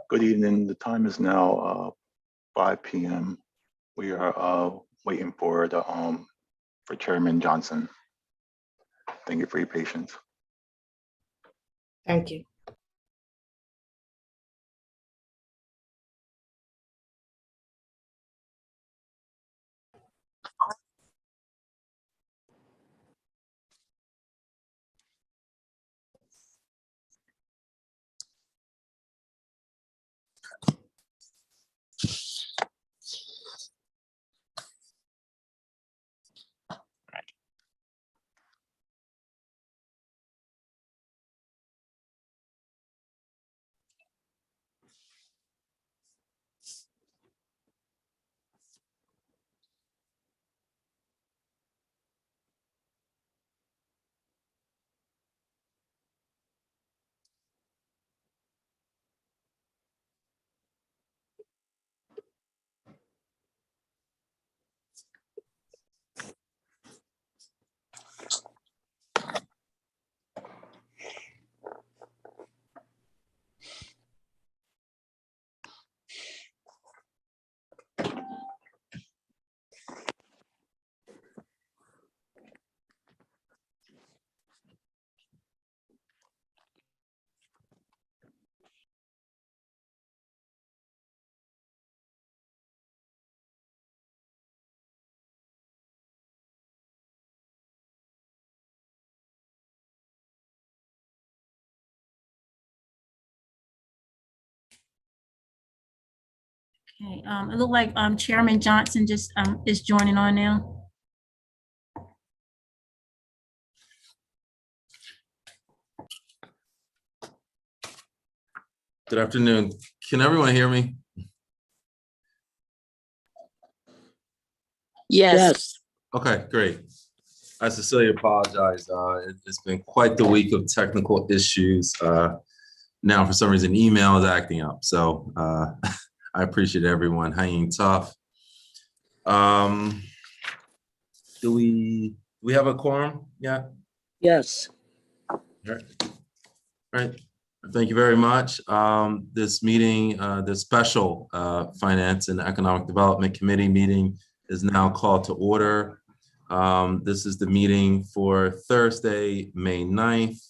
Good evening. The time is now 5 p.m. We are waiting for the for Chairman Johnson. Thank you for your patience. Thank you. Okay, it looked like Chairman Johnson just is joining on now. Good afternoon. Can everyone hear me? Yes. Okay, great. I sincerely apologize. It's been quite the week of technical issues. Now, for some reason, email is acting up. So I appreciate everyone hanging tough. Do we have a quorum yet? Yes. All right. Thank you very much. This meeting, the special Finance and Economic Development Committee meeting is now called to order. This is the meeting for Thursday, May 9th.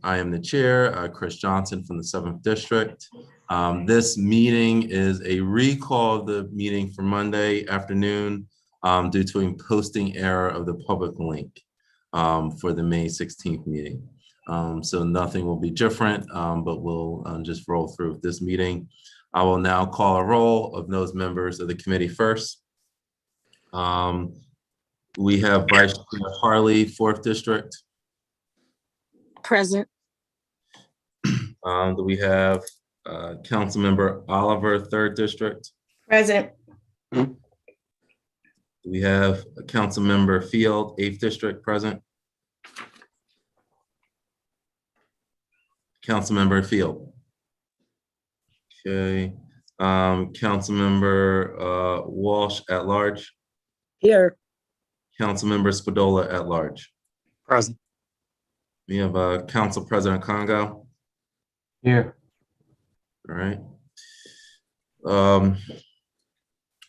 I am the chair, Chris Johnson from the 7th District. This meeting is a recall of the meeting for Monday afternoon due to a posting error of the public link for the May 16th meeting. So nothing will be different, but we'll just roll through this meeting. I will now call a roll of those members of the committee first. We have Vice Chair Harley, 4th District. Present. Do we have Councilmember Oliver, 3rd District? Present. Do we have Councilmember Field, 8th District, present? Councilmember Field. Okay. Councilmember Walsh at large. Here. Councilmember Spadola at large. Present. We have Council President Congo. Here. All right.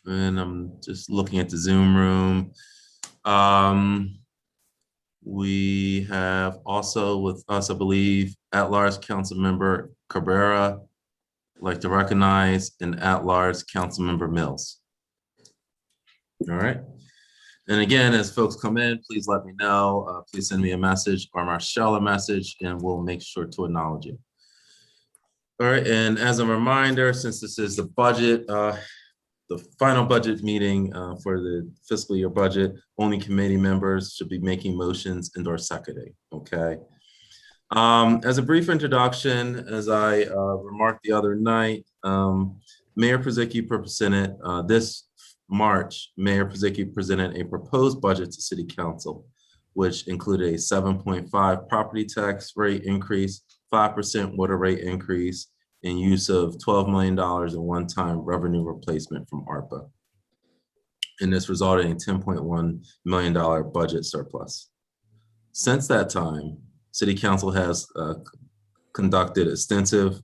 And I'm just looking at the Zoom room. We have also with us, I believe, at-large Councilmember Cabrera. I'd like to recognize an at-large Councilmember Mills. All right. And again, as folks come in, please let me know. Please send me a message or Marshall a message, and we'll make sure to acknowledge you. All right, and as a reminder, since this is the budget, the final budget meeting for the fiscal year budget, only committee members should be making motions and/or seconding, okay? As a brief introduction, as I remarked the other night, Mayor Purzycki presented this March, Mayor Purzycki presented a proposed budget to City Council, which included a 7.5 property tax rate increase, 5% water rate increase, and use of $12 million in one-time revenue replacement from ARPA. And this resulted in a $10.1 million budget surplus. Since that time, City Council has conducted extensive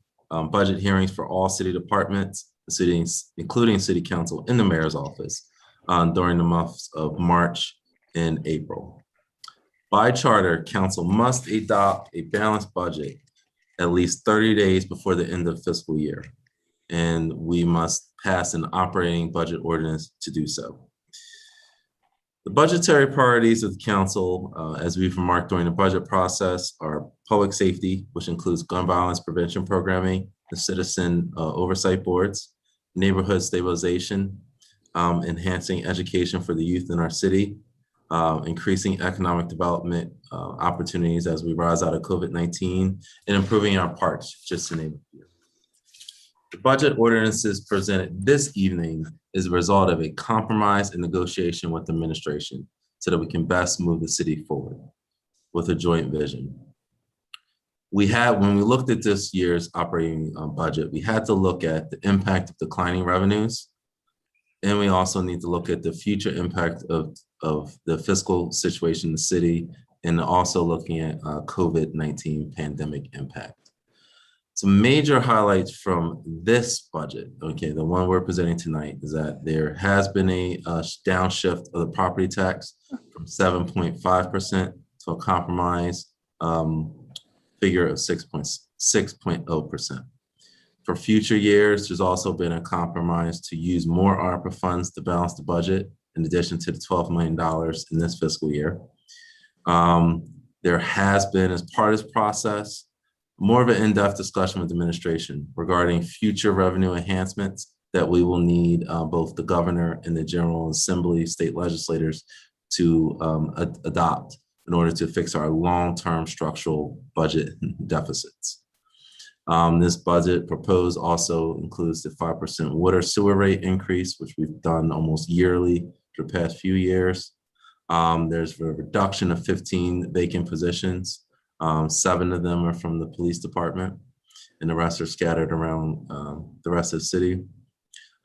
budget hearings for all city departments, including city council in the mayor's office during the months of March and April. By charter, council must adopt a balanced budget at least 30 days before the end of the fiscal year, and we must pass an operating budget ordinance to do so. The budgetary priorities of the council, as we've remarked during the budget process, are public safety, which includes gun violence prevention programming, the citizen oversight boards, neighborhood stabilization, enhancing education for the youth in our city, increasing economic development opportunities as we rise out of COVID-19, and improving our parks, just to name a few. The budget ordinances presented this evening is a result of a compromise and negotiation with the administration so that we can best move the city forward with a joint vision. When we looked at this year's operating budget, we had to look at the impact of declining revenues, and we also need to look at the future impact of the fiscal situation in the city, and also looking at COVID-19 pandemic impact. Some major highlights from this budget, okay, the one we're presenting tonight, is that there has been a downshift of the property tax from 7.5% to a compromise figure of 6.0%. For future years, there's also been a compromise to use more ARPA funds to balance the budget, in addition to the $12 million in this fiscal year. There has been, as part of this process, more of an in-depth discussion with the administration regarding future revenue enhancements that we will need both the governor and the General Assembly state legislators to adopt in order to fix our long-term structural budget deficits. This budget proposed also includes the 5% water sewer rate increase, which we've done almost yearly for the past few years. There's a reduction of 15 vacant positions. 7 of them are from the police department, and the rest are scattered around the rest of the city.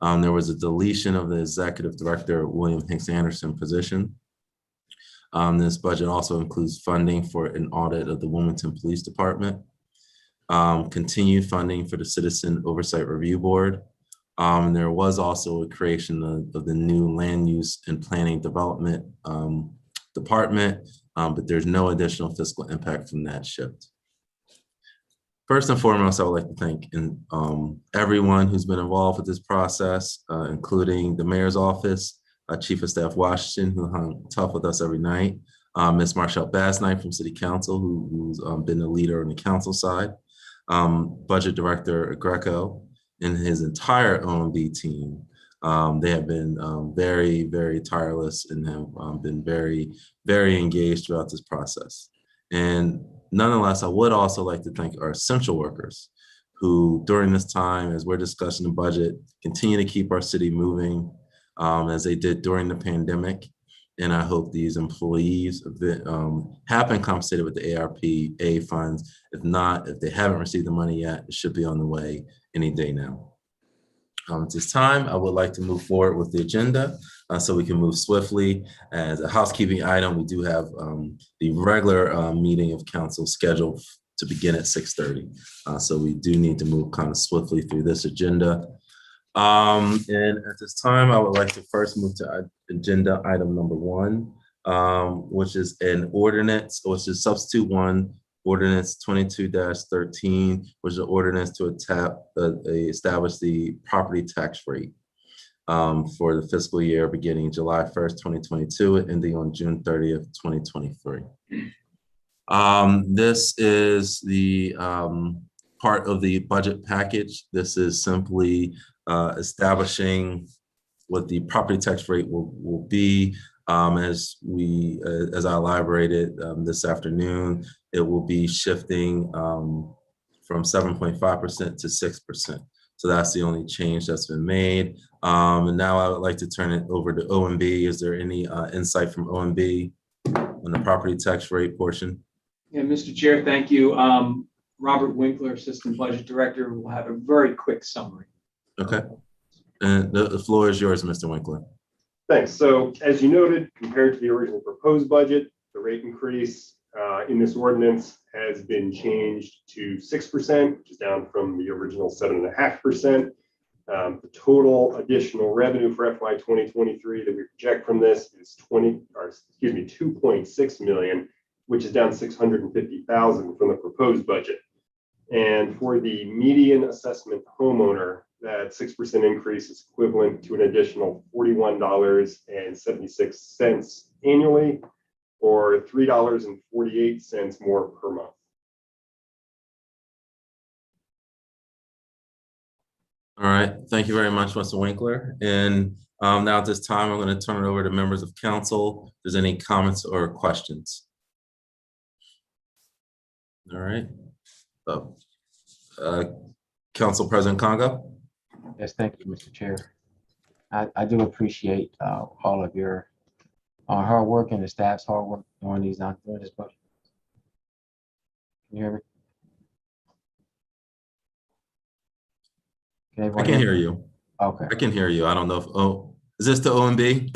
There was a deletion of the executive director, William Hicks Anderson position. This budget also includes funding for an audit of the Wilmington Police Department, continued funding for the Citizen Oversight Review Board. There was also a creation of the new Land Use and Planning Development Department, but there's no additional fiscal impact from that shift. First and foremost, I would like to thank everyone who's been involved with this process, including the mayor's office, Chief of Staff Washington, who hung tough with us every night, Ms. Marshall Basnight from City Council, who's been the leader on the council side, Budget Director Greco, and his entire OMB team. They have been very, very tireless and have been very, very engaged throughout this process. And nonetheless, I would also like to thank our essential workers who, during this time, as we're discussing the budget, continue to keep our city moving as they did during the pandemic. And I hope these employees have been compensated with the ARPA funds. If not, if they haven't received the money yet, it should be on the way any day now. At this time, I would like to move forward with the agenda so we can move swiftly. As a housekeeping item, we do have the regular meeting of council scheduled to begin at 6:30. So we do need to move kind of swiftly through this agenda. And at this time, I would like to first move to agenda item number 1, which is an ordinance, which is substitute 1, Ordinance 22-13, which is an ordinance to establish the property tax rate for the fiscal year beginning July 1st, 2022, and ending on June 30th, 2023. This is the part of the budget package. This is simply establishing what the property tax rate will be. As I elaborated this afternoon, it will be shifting from 7.5% to 6%. So that's the only change that's been made. And now I would like to turn it over to OMB. Is there any insight from OMB on the property tax rate portion? Yeah, Mr. Chair, thank you. Robert Winkler, Assistant Budget Director, will have a very quick summary. Okay. And the floor is yours, Mr. Winkler. Thanks. So as you noted, compared to the original proposed budget, the rate increase in this ordinance has been changed to 6%, which is down from the original 7.5%. The total additional revenue for FY 2023 that we project from this is 2.6 million, which is down 650,000 from the proposed budget. And for the median assessment homeowner, that 6% increase is equivalent to an additional $41.76 annually, or $3.48 more per month. All right, thank you very much, Mr. Winkler. And now at this time, I'm going to turn it over to members of council. If there's any comments or questions. All right. Council President Congo. Yes, thank you, Mr. Chair. I do appreciate all of your hard work and the staff's hard work on these doing this budget. Can you hear me? I can hear you. Okay. I can hear you. I don't know if, is this the OMB?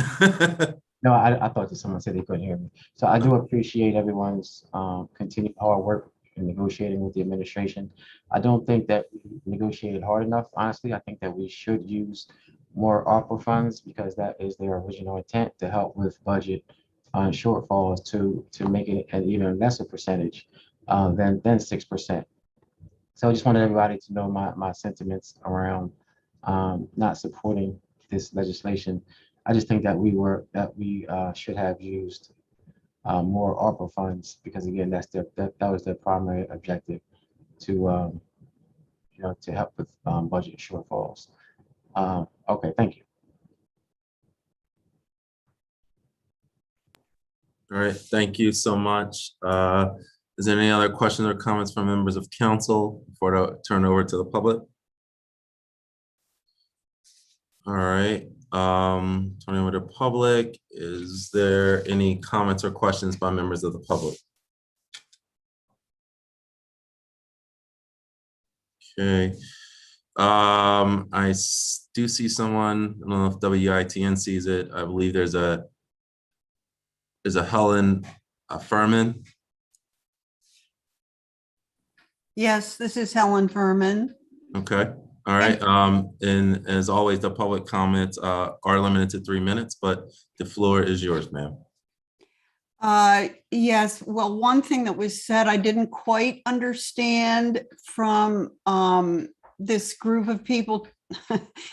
No, I thought that someone said they couldn't hear me. So I do appreciate everyone's continued hard work in negotiating with the administration. I don't think that we negotiated hard enough, honestly. I think that we should use more ARPA funds because that is their original intent to help with budget shortfalls to make it an even lesser percentage than 6%. So I just wanted everybody to know my sentiments around not supporting this legislation. I just think that we should have used more ARPA funds because again, that was their primary objective to to help with budget shortfalls. Okay, thank you. All right, thank you so much. Is there any other questions or comments from members of council before I turn over to the public? All right, turning over to public. Is there any comments or questions by members of the public? Okay, I do see someone. I don't know if WITN sees it. I believe there's a Helen Furman. Yes, this is Helen Furman. Okay. All right. And as always, the public comments are limited to 3 minutes, but the floor is yours, ma'am. Yes, well, one thing that was said I didn't quite understand from this group of people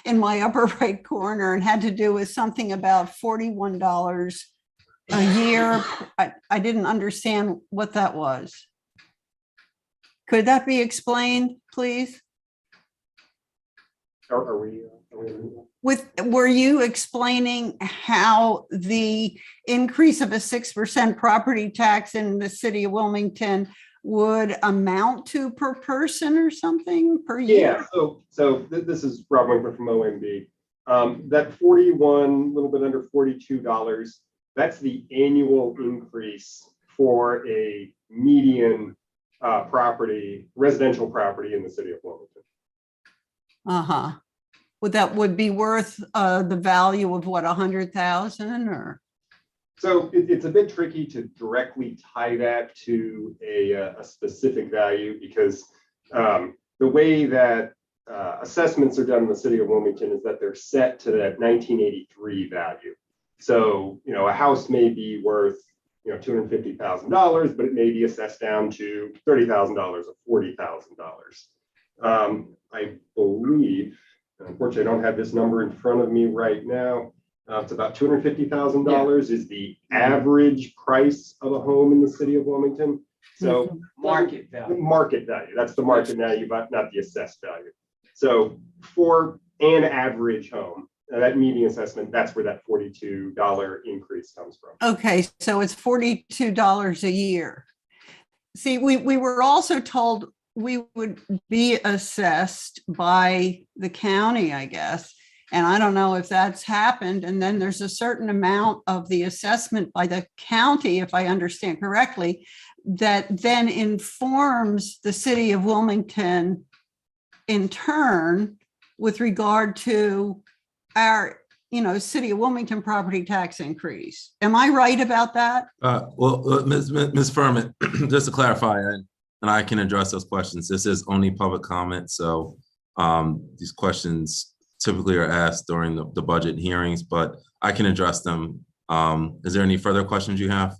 in my upper right corner, and had to do with something about $41 a year. I didn't understand what that was. Could that be explained, please? Are we Were you explaining how the increase of a 6% property tax in the city of Wilmington would amount to per person or something per year? Yeah, so this is Rob Winkler from OMB. That 41, a little bit under $42, that's the annual increase for a median residential property in the city of Wilmington. Uh-huh. Would be worth the value of what, 100,000 or? So it's a bit tricky to directly tie that to a specific value because the way that assessments are done in the city of Wilmington is that they're set to that 1983 value. So, a house may be worth, $250,000, but it may be assessed down to $30,000 or $40,000. I believe, unfortunately, I don't have this number in front of me right now. It's about $250,000 is the average price of a home in the city of Wilmington. So Market value. Market value. That's the market value, but not the assessed value. So for an average home, that median assessment, that's where that $42 increase comes from. Okay, so it's $42 a year. See, we were also told we would be assessed by the county, I guess. And I don't know if that's happened. And then there's a certain amount of the assessment by the county, if I understand correctly, that then informs the city of Wilmington in turn with regard to our City of Wilmington property tax increase. Am I right about that? Ms. Furman, just to clarify, and I can address those questions. This is only public comment, so these questions typically are asked during the budget hearings, but I can address them. Is there any further questions you have?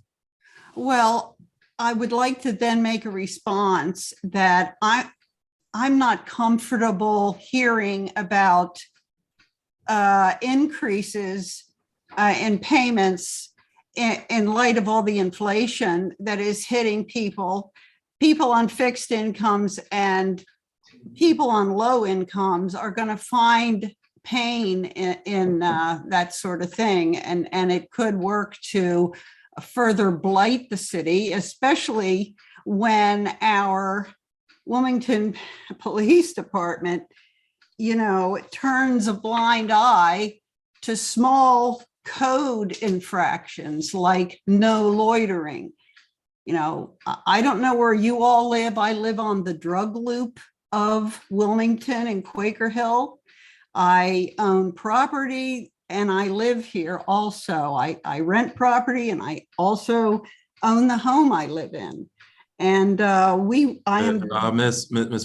Well, I would like to then make a response that I'm not comfortable hearing about increases in payments in light of all the inflation that is hitting people on fixed incomes, and people on low incomes are going to find pain in that sort of thing. And it could work to further blight the city, especially when our Wilmington Police Department, turns a blind eye to small code infractions like no loitering. I don't know where you all live. I live on the drug loop of Wilmington and Quaker Hill. I own property and I live here also. I rent property and I also own the home I live in. And Ms.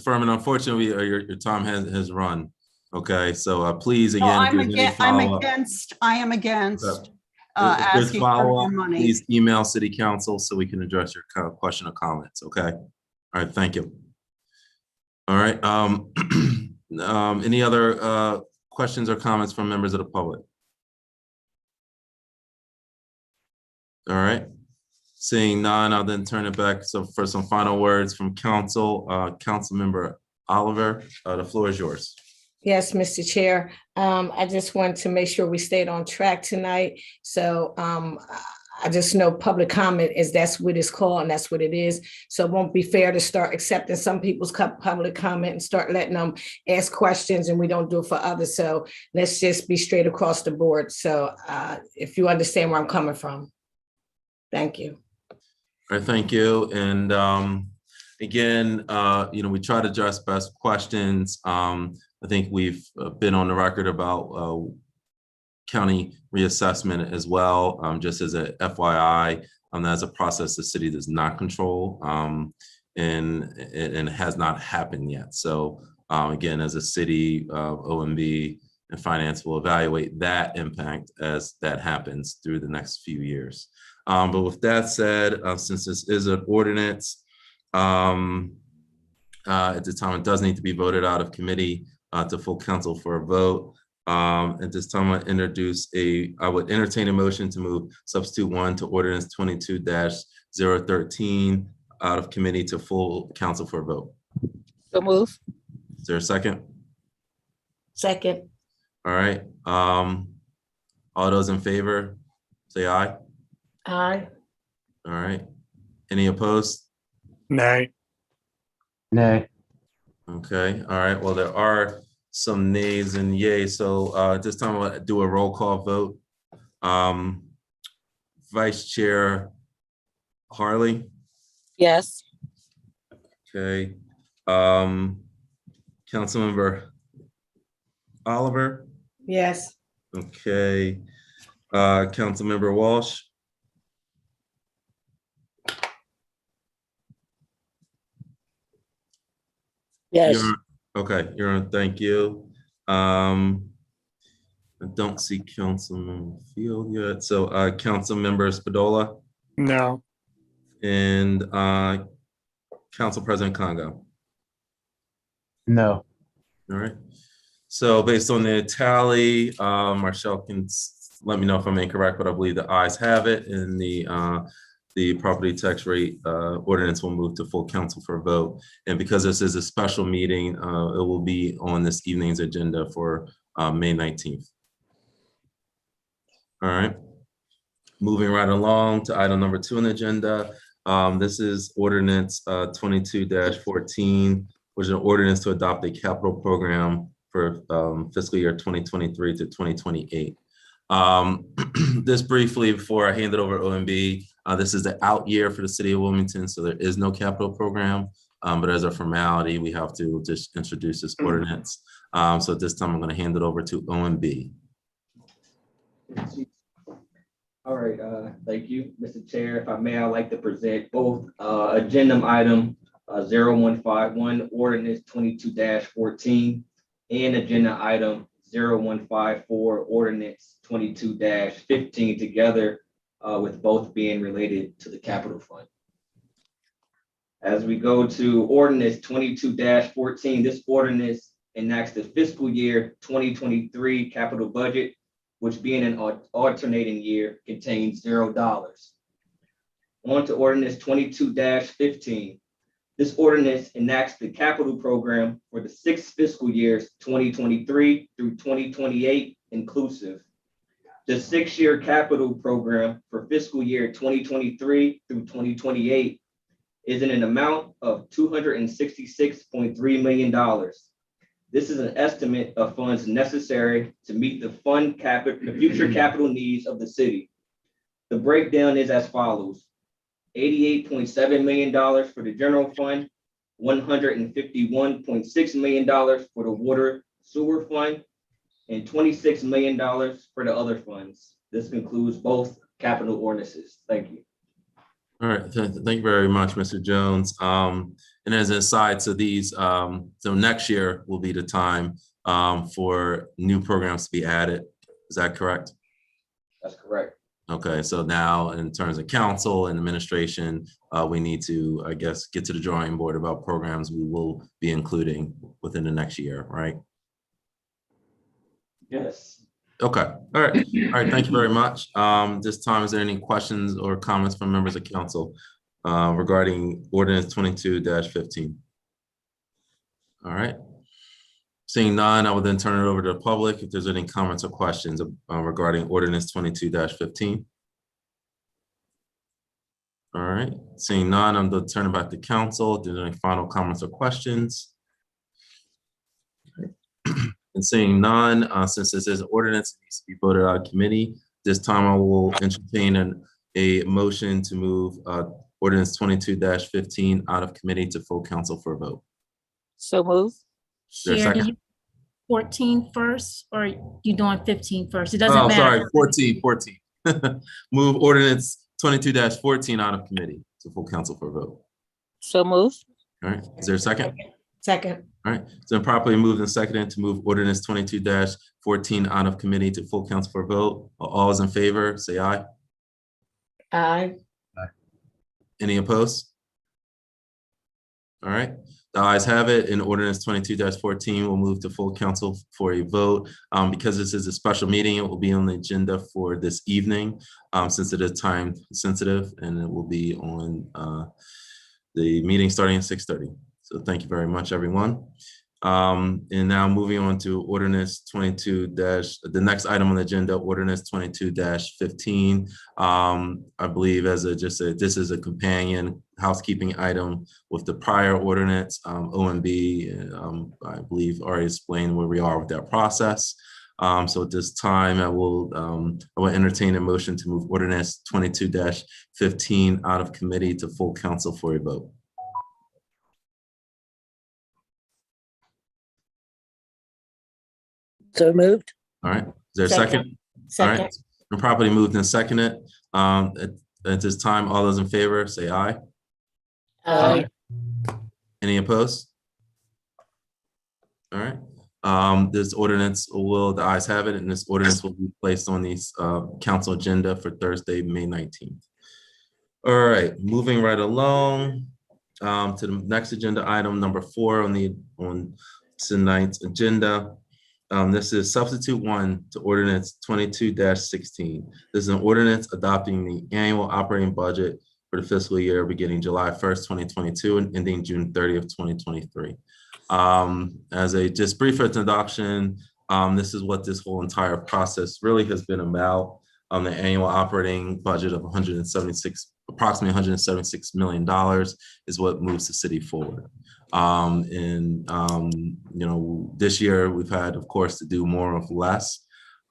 Furman, unfortunately, your time has run. Okay, so please again. I am against asking for more money. Please email City Council so we can address your question or comments. Okay. All right. Thank you. All right. Any other questions or comments from members of the public? All right. Seeing none, I'll then turn it back. So for some final words from council, Councilmember Oliver, the floor is yours. Yes, Mr. Chair. I just want to make sure we stayed on track tonight. So I just know public comment that's what it's called and that's what it is. So it won't be fair to start accepting some people's public comment and start letting them ask questions, and we don't do it for others. So let's just be straight across the board. So if you understand where I'm coming from. Thank you. All right, thank you. And again, we try to address best questions. I think we've been on the record about county reassessment as well, just as a FYI. That's a process the city does not control, and it has not happened yet. So again, as a city, OMB and finance will evaluate that impact as that happens through the next few years. But with that said, since this is an ordinance, at this time it does need to be voted out of committee to full council for a vote. At this time, I would entertain a motion to move substitute 1 to ordinance 22-013 out of committee to full council for a vote. So move. Is there a second? Second. All right. All those in favor, say aye. Aye. All right. Any opposed? Nay. Nay. Okay. All right. Well, there are some nays and yays. So at this time, I'll do a roll call vote. Vice Chair Harley. Yes. Okay. Councilmember Oliver. Yes. Okay. Councilmember Walsh. Yes. You're on. Thank you. I don't see Councilmember Field yet. So Councilmember Spadola No. and Council President Congo. No. All right. So based on the tally, Marshall can let me know if I'm incorrect, but I believe the ayes have it, and the property tax rate ordinance will move to full council for a vote. And because this is a special meeting, it will be on this evening's agenda for May 19th. All right. Moving right along to item number 2 on the agenda. This is ordinance 22-14, which is an ordinance to adopt a capital program for fiscal year 2023 to 2028. This briefly before I hand it over to OMB. This is the out year for the city of Wilmington, so there is no capital program, but as a formality, we have to just introduce this ordinance. So at this time, I'm going to hand it over to OMB. All right, thank you, Mr. Chair. If I may, I'd like to present both agenda item 0151, ordinance 22-14, and agenda item 0154, ordinance 22-15 together, with both being related to the capital fund. As we go to ordinance 22-14, this ordinance enacts the fiscal year 2023 capital budget, which being an alternating year contains $0. On to ordinance 22-15. This ordinance enacts the capital program for the 6 fiscal years 2023 through 2028 inclusive. The 6-year capital program for fiscal year 2023 through 2028 is in an amount of $266.3 million. This is an estimate of funds necessary to meet the future capital needs of the city. The breakdown is as follows: $88.7 million for the general fund, $151.6 million for the water sewer fund, and $26 million for the other funds. This concludes both capital ordinances. Thank you. All right, thank you very much, Mr. Jones. And as an aside, so these, so next year will be the time for new programs to be added. Is that correct? That's correct. Okay, so now in terms of council and administration, we need to, I guess, get to the drawing board about programs we will be including within the next year, right? Yes. Okay, all right, thank you very much. This time, is there any questions or comments from members of council regarding ordinance 22-15? All right. Seeing none, I will then turn it over to the public if there's any comments or questions regarding ordinance 22-15. All right, seeing none, I'm going to turn it back to council. If there's any final comments or questions? And seeing none, since this is an ordinance, it needs to be voted out of committee. This time I will entertain a motion to move ordinance 22-15 out of committee to full council for a vote. So move. there a Chair, second? do you 14 first, or you doing 15 first? It doesn't Oh, matter. sorry, 14. Move ordinance 22-14 out of committee to full council for a vote. So move. All right, is there a second? Second. All right, so properly moved and seconded to move ordinance 22-14 out of committee to full council for a vote. All is in favor, say aye. Aye. Any opposed? All right, the ayes have it, and ordinance 22-14 will move to full council for a vote. Because this is a special meeting, it will be on the agenda for this evening, since it is time sensitive, and it will be on the meeting starting at 6:30. So thank you very much, everyone. And now moving on to ordinance 22 the next item on the agenda, ordinance 22-15. I believe this is a companion housekeeping item with the prior ordinance. OMB, I believe already explained where we are with that process. So at this time, I will entertain a motion to move ordinance 22-15 out of committee to full council for a vote. So moved. All right, is there a second? All right, and properly moved and seconded. At this time, all those in favor, say aye. Aye. Any opposed? All right, this ordinance the ayes have it, and this ordinance will be placed on the council agenda for Thursday, May 19th. All right, moving right along to the next agenda item, number 4 on tonight's agenda. This is substitute 1 to ordinance 22-16. This is an ordinance adopting the annual operating budget for the fiscal year beginning July 1st, 2022 and ending June 30th, 2023. As a just brief introduction, this is what this whole entire process really has been about. The annual operating budget of approximately $176 million is what moves the city forward. You know, this year we've had, of course, to do more with less.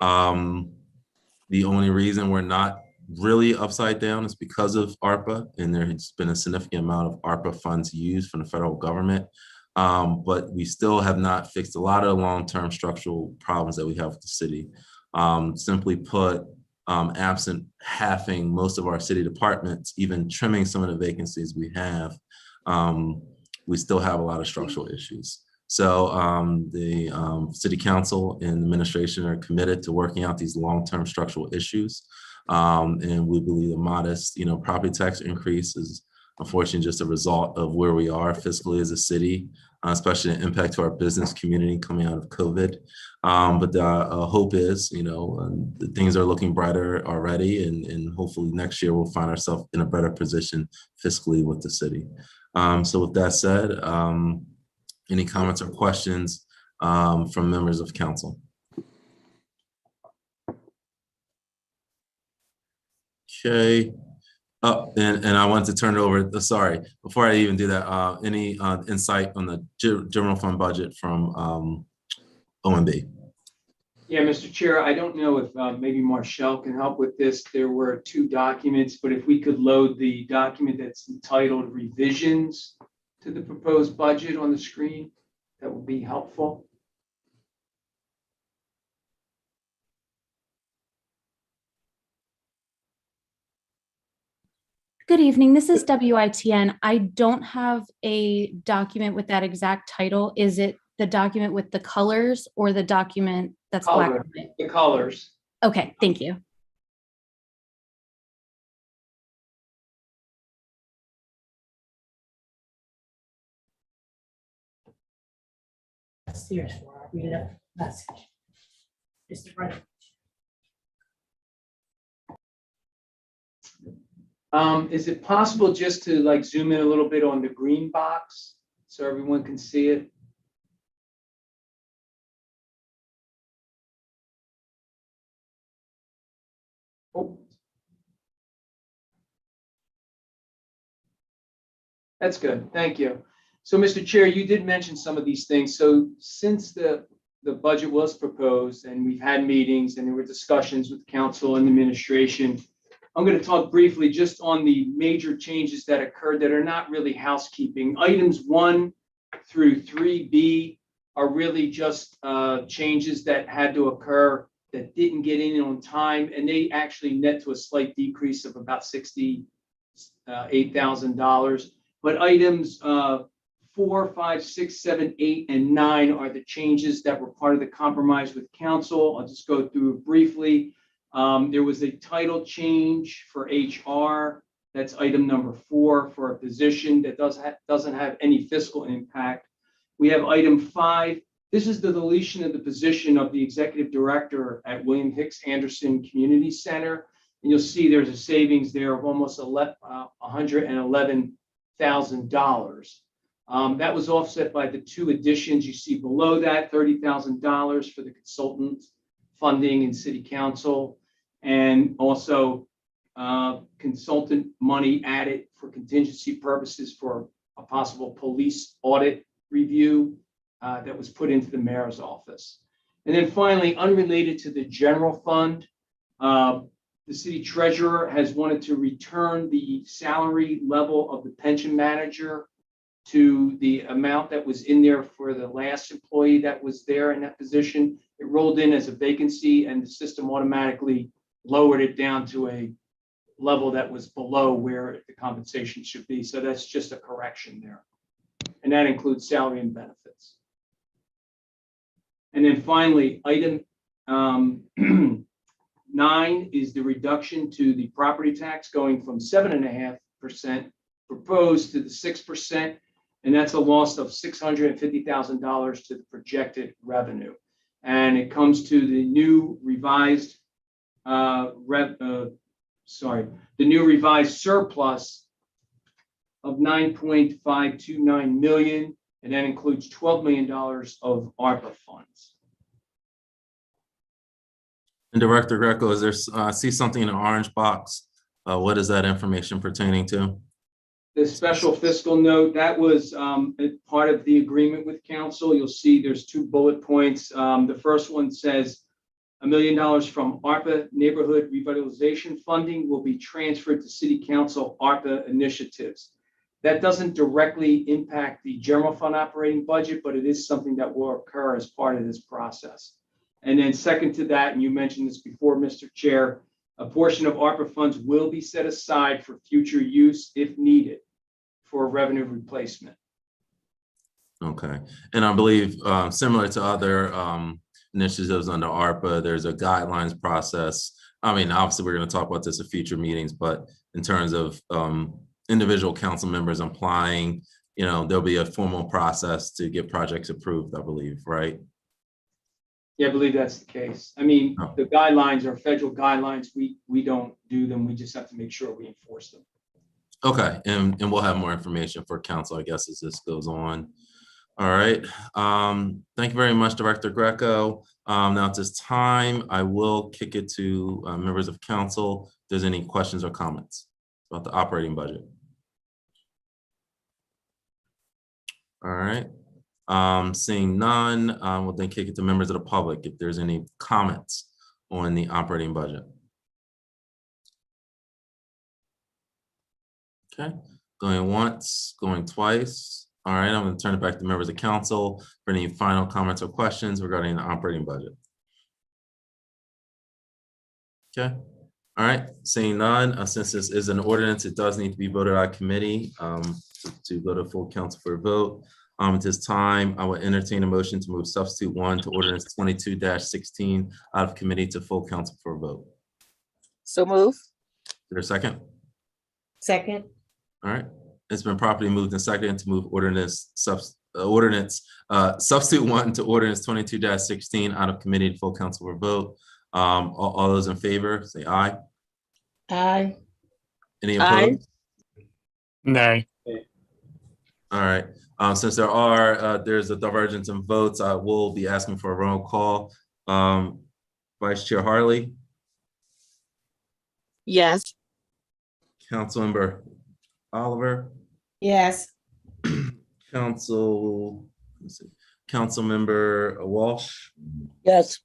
The only reason we're not really upside down is because of ARPA, and there has been a significant amount of ARPA funds used from the federal government. But we still have not fixed a lot of the long-term structural problems that we have with the city. Simply put, absent halving most of our city departments, even trimming some of the vacancies we have, we still have a lot of structural issues. So the city council and administration are committed to working out these long-term structural issues. And we believe a modest, property tax increase is unfortunately just a result of where we are fiscally as a city, especially the impact to our business community coming out of COVID. But the hope is, the things are looking brighter already, and hopefully next year we'll find ourselves in a better position fiscally with the city. So with that said, any comments or questions from members of council? Okay. Oh, and I want to turn it over. Sorry, before I even do that, any insight on the general fund budget from OMB? Yeah, Mr. Chair, I don't know if maybe Marshall can help with this. There were 2 documents, but if we could load the document that's entitled Revisions to the Proposed Budget on the screen, that would be helpful. Good evening. This is WITN. I don't have a document with that exact title. Is it the document with the colors or the document that's black and white? The colors. Okay, thank you. Seriously, I'll read it up. Message. Just the front. Is it possible just to zoom in a little bit on the green box so everyone can see it? Oh. That's good. Thank you. So, Mr. Chair, you did mention some of these things. So since the budget was proposed and we've had meetings and there were discussions with council and administration, I'm going to talk briefly just on the major changes that occurred that are not really housekeeping. Items 1 through 3B are really just changes that had to occur that didn't get in on time, and they actually net to a slight decrease of about $68,000. But items 4, 5, 6, 7, 8, and 9 are the changes that were part of the compromise with council. I'll just go through it briefly. There was a title change for HR. That's item number 4 for a position that doesn't have any fiscal impact. We have item 5. This is the deletion of the position of the executive director at William Hicks Anderson Community Center. And you'll see there's a savings there of almost $111,000. That was offset by the 2 additions you see below that, $30,000 for the consultant funding in city council, and also consultant money added for contingency purposes for a possible police audit review that was put into the mayor's office. And then finally, unrelated to the general fund, the city treasurer has wanted to return the salary level of the pension manager to the amount that was in there for the last employee that was there in that position. It rolled in as a vacancy and the system automatically lowered it down to a level that was below where the compensation should be. So that's just a correction there. And that includes salary and benefits. And then finally, item 9 is the reduction to the property tax going from 7.5% proposed to the 6%. And that's a loss of $650,000 to the projected revenue. And it comes to the new revised surplus of $9.529 million, and that includes $12 million of ARPA funds. And Director Greco, is there, see something in the orange box? What is that information pertaining to? The special fiscal note, that was part of the agreement with council. You'll see there's 2 bullet points. The first one says $1 million from ARPA neighborhood revitalization funding will be transferred to city council ARPA initiatives. That doesn't directly impact the general fund operating budget, but it is something that will occur as part of this process. And then second to that, and you mentioned this before, Mr. Chair, a portion of ARPA funds will be set aside for future use if needed for revenue replacement. Okay, and I believe similar to other initiatives under ARPA, there's a guidelines process. I mean, obviously, we're going to talk about this in future meetings, but in terms of individual council members applying, you know, there'll be a formal process to get projects approved, I believe, right? Yeah, I believe that's the case. I mean, Oh. the guidelines are federal guidelines. We don't do them. We just have to make sure we enforce them. Okay, and we'll have more information for council, I guess, as this goes on. All right, thank you very much, Director Greco. Now at this time, I will kick it to members of council. If there's any questions or comments about the operating budget. All right, seeing none, we'll then kick it to members of the public if there's any comments on the operating budget. Okay, going once, going twice. All right, I'm going to turn it back to members of council for any final comments or questions regarding the operating budget. Okay, all right, seeing none, since this is an ordinance, it does need to be voted out of committee to go to full council for a vote. At this time, I will entertain a motion to move substitute 1 to ordinance 22-16 out of committee to full council for a vote. So move. Is there a second? Second. All right, it's been properly moved and seconded to move substitute 1 to ordinance 22-16 out of committee to full council for vote. All those in favor, say aye. Aye. Any Aye. opposed? Nay. All right, since there's a divergence in votes, I will be asking for a roll call. Vice Chair Harley, Yes. Councilmember Oliver, Yes. Councilmember Walsh, Yes.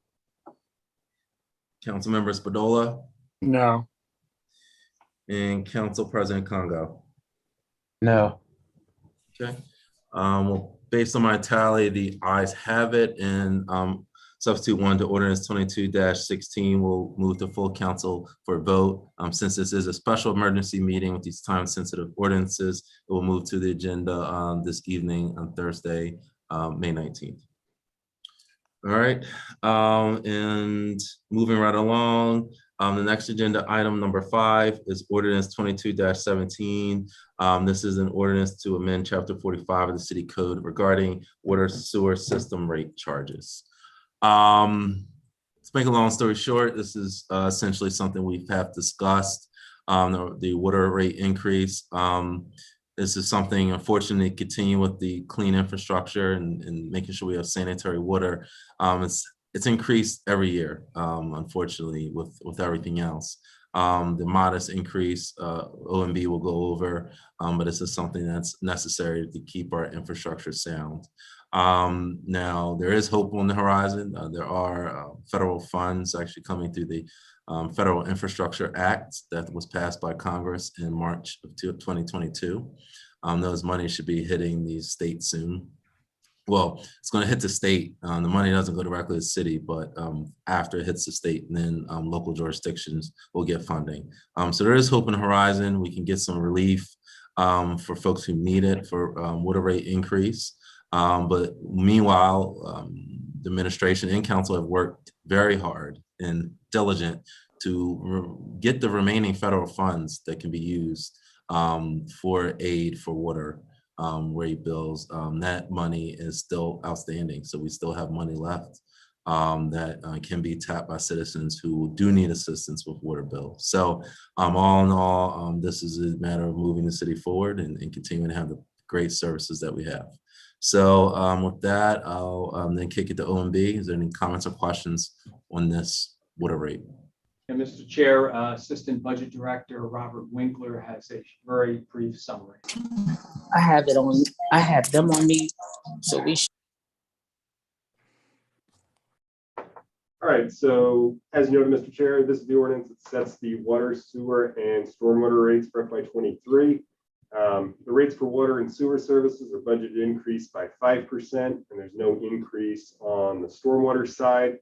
Councilmember Spadola, No. and Council President Congo. No. Okay, well, based on my tally, the ayes have it, and substitute 1 to ordinance 22-16 will move to full council for a vote. Since this is a special emergency meeting with these time-sensitive ordinances, it will move to the agenda this evening on Thursday, May 19th. All right, and moving right along, the next agenda item number 5 is ordinance 22-17. This is an ordinance to amend chapter 45 of the city code regarding water sewer system rate charges. To make a long story short, this is essentially something we have discussed, the water rate increase. This is something, unfortunately, continue with the clean infrastructure and making sure we have sanitary water. It's increased every year, unfortunately, with everything else. The modest increase, OMB will go over, but this is something that's necessary to keep our infrastructure sound. Now, there is hope on the horizon. There are federal funds actually coming through the Federal Infrastructure Act that was passed by Congress in March of 2022. Those monies should be hitting the state soon. Well, it's going to hit the state. The money doesn't go directly to the city, but after it hits the state, then local jurisdictions will get funding. So there is hope on the horizon. We can get some relief for folks who need it for water rate increase. But meanwhile, the administration and council have worked very hard and diligent to get the remaining federal funds that can be used for aid for water rate bills. That money is still outstanding, so we still have money left that can be tapped by citizens who do need assistance with water bills. So all in all, this is a matter of moving the city forward and continuing to have the great services that we have. So with that, I'll then kick it to OMB. Is there any comments or questions on this water rate? And Mr. Chair, Assistant Budget Director Robert Winkler has a very brief summary. I have them on me. So we should. All right, so as you noted, Mr. Chair, this is the ordinance that sets the water, sewer, and stormwater rates for FY23. The rates for water and sewer services are budgeted increased by 5%, and there's no increase on the stormwater side.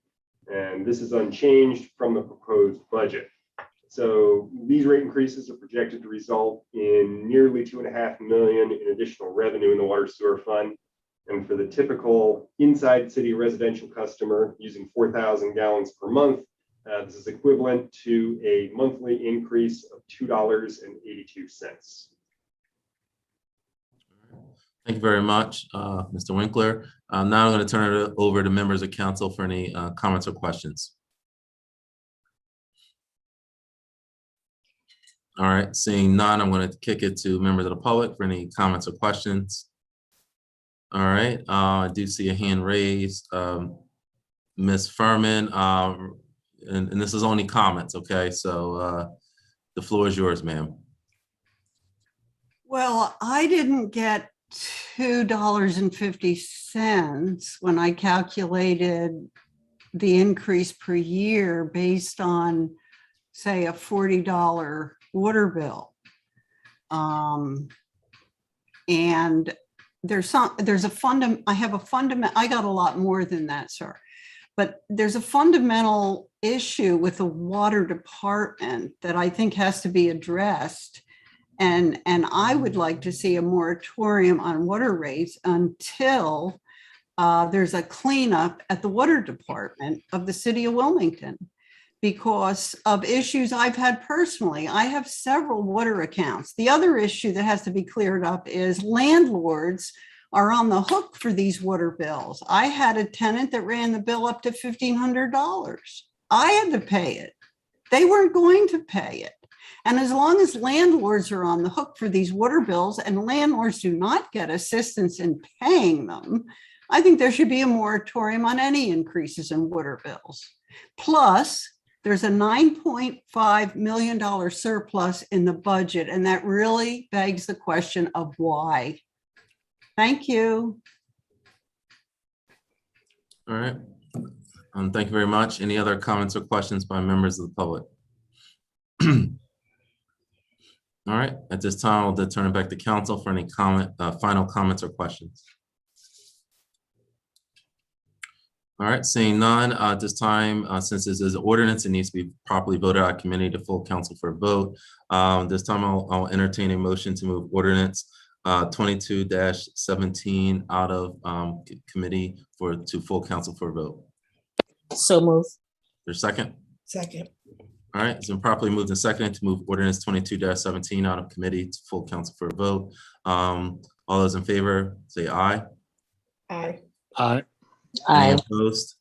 And this is unchanged from the proposed budget. So these rate increases are projected to result in nearly $2.5 million in additional revenue in the water sewer fund. And for the typical inside city residential customer using 4,000 gallons per month, this is equivalent to a monthly increase of $2.82. Thank you very much, Mr. Winkler. Now I'm going to turn it over to members of council for any comments or questions. All right, seeing none, I'm going to kick it to members of the public for any comments or questions. All right, I do see a hand raised. Ms. Furman, and this is only comments, okay? So the floor is yours, ma'am. Well, I didn't get $2.50 when I calculated the increase per year based on, say, a $40 water bill. And I got a lot more than that, sir. But there's a fundamental issue with the water department that I think has to be addressed. And I would like to see a moratorium on water rates until there's a cleanup at the water department of the city of Wilmington because of issues I've had personally. I have several water accounts. The other issue that has to be cleared up is landlords are on the hook for these water bills. I had a tenant that ran the bill up to $1,500. I had to pay it. They weren't going to pay it. And as long as landlords are on the hook for these water bills and landlords do not get assistance in paying them, I think there should be a moratorium on any increases in water bills. Plus, there's a $9.5 million surplus in the budget, and that really begs the question of why. Thank you. All right. Thank you very much. Any other comments or questions by members of the public? All right. At this time, I'll turn it back to council for any final comments or questions. All right. Seeing none at this time, since this is an ordinance, it needs to be properly voted out of committee to full council for a vote. This time, I'll entertain a motion to move ordinance 22-17 out of committee to full council for a vote. So move. There's a second? Second. All right, it's been properly moved and seconded to move ordinance 22-17 out of committee to full council for a vote. All those in favor, say aye. Aye. Aye. Any Aye. opposed?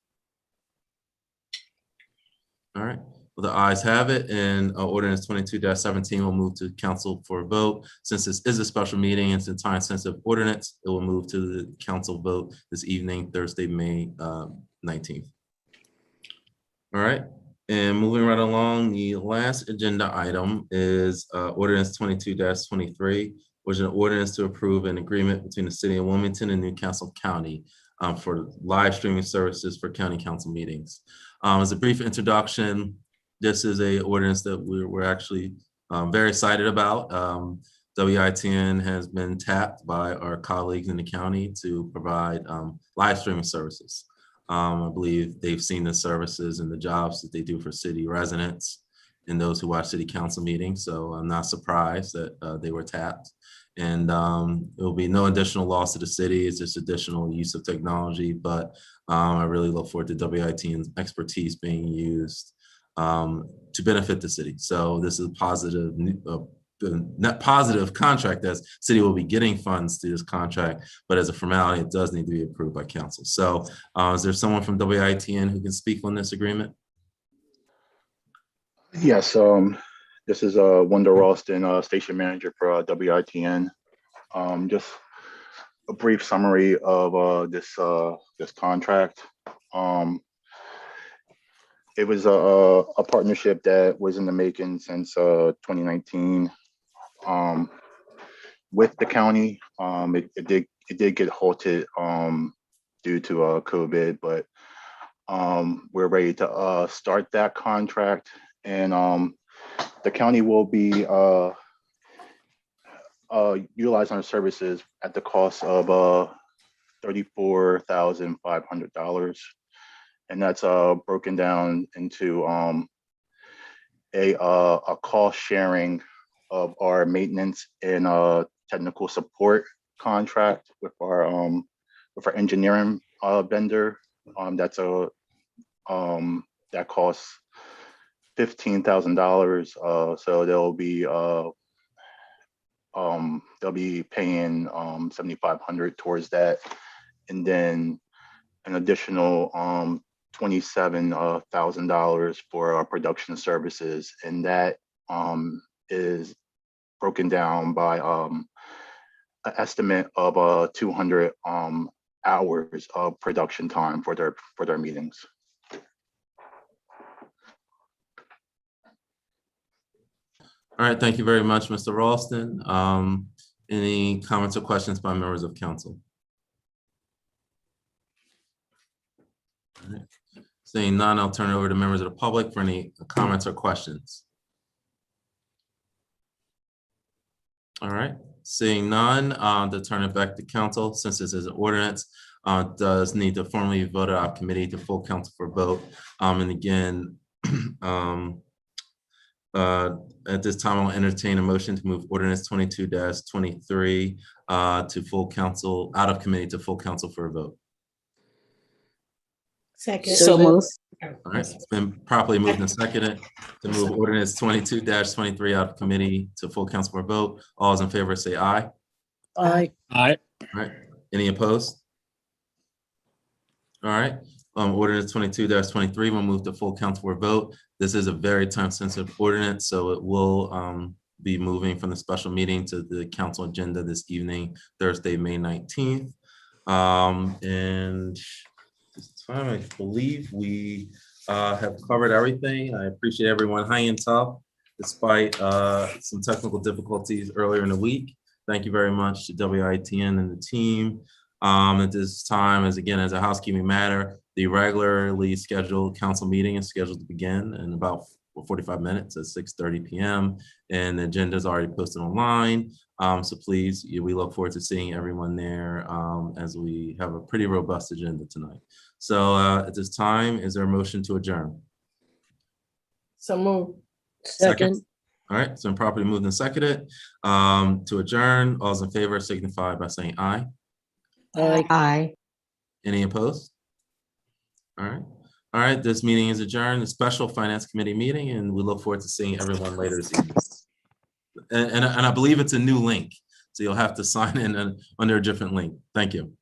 All right, well, the ayes have it, and ordinance 22-17 will move to council for a vote. Since this is a special meeting and it's a time-sensitive ordinance, it will move to the council vote this evening, Thursday, May 19th. All right. And moving right along, the last agenda item is ordinance 22-23, which is an ordinance to approve an agreement between the city of Wilmington and Newcastle County for live streaming services for county council meetings. As a brief introduction, this is a ordinance that we're actually very excited about. WITN has been tapped by our colleagues in the county to provide live streaming services. I believe they've seen the services and the jobs that they do for city residents and those who watch city council meetings. So I'm not surprised that they were tapped. And it will be no additional loss to the city. It's just additional use of technology. But I really look forward to WITN's expertise being used to benefit the city. So this is a positive, net positive contract, as city will be getting funds through this contract, but as a formality, it does need to be approved by council. So is there someone from WITN who can speak on this agreement? Yes, this is Wendell Ralston, station manager for WITN. Just a brief summary of this contract. It was a partnership that was in the making since 2019 with the county. It did get halted due to COVID, but we're ready to start that contract, and the county will be utilize our services at the cost of $34,500. And that's broken down into a cost sharing of our maintenance and technical support contract with our engineering vendor. That costs $15,000. So they'll be paying $7,500 towards that, and then an additional $27,000 for our production services, and that is broken down by an estimate of 200 hours of production time for their meetings. All right, thank you very much, Mr. Ralston. Any comments or questions by members of council? All right. Seeing none, I'll turn it over to members of the public for any comments or questions. All right, seeing none, to turn it back to council, since this is an ordinance, does need to formally vote out of committee to full council for vote. And again, at this time, I'll entertain a motion to move ordinance 22-23 to full council, out of committee to full council for a vote. Second. So moved. All right, it's been properly moved and seconded to move ordinance 22-23 out of committee to full council for a vote. All those in favor say aye. Aye. Aye. All right, any opposed? All right, ordinance 22-23 will move to full council for a vote. This is a very time-sensitive ordinance, so it will be moving from the special meeting to the council agenda this evening, Thursday, May 19th. And this time, I believe we have covered everything. I appreciate everyone hanging tough despite some technical difficulties earlier in the week. Thank you very much to WITN and the team. At this time, as a housekeeping matter, the regularly scheduled council meeting is scheduled to begin in about 45 minutes at 6:30 p.m. and the agenda is already posted online. So please, we look forward to seeing everyone there as we have a pretty robust agenda tonight. So at this time, is there a motion to adjourn? So move. Second. All right, so properly moved and seconded to adjourn. All those in favor signify by saying aye. Aye. Any opposed? All right. All right, this meeting is adjourned, a special finance committee meeting, and we look forward to seeing everyone later this evening. And I believe it's a new link, so you'll have to sign in under a different link. Thank you.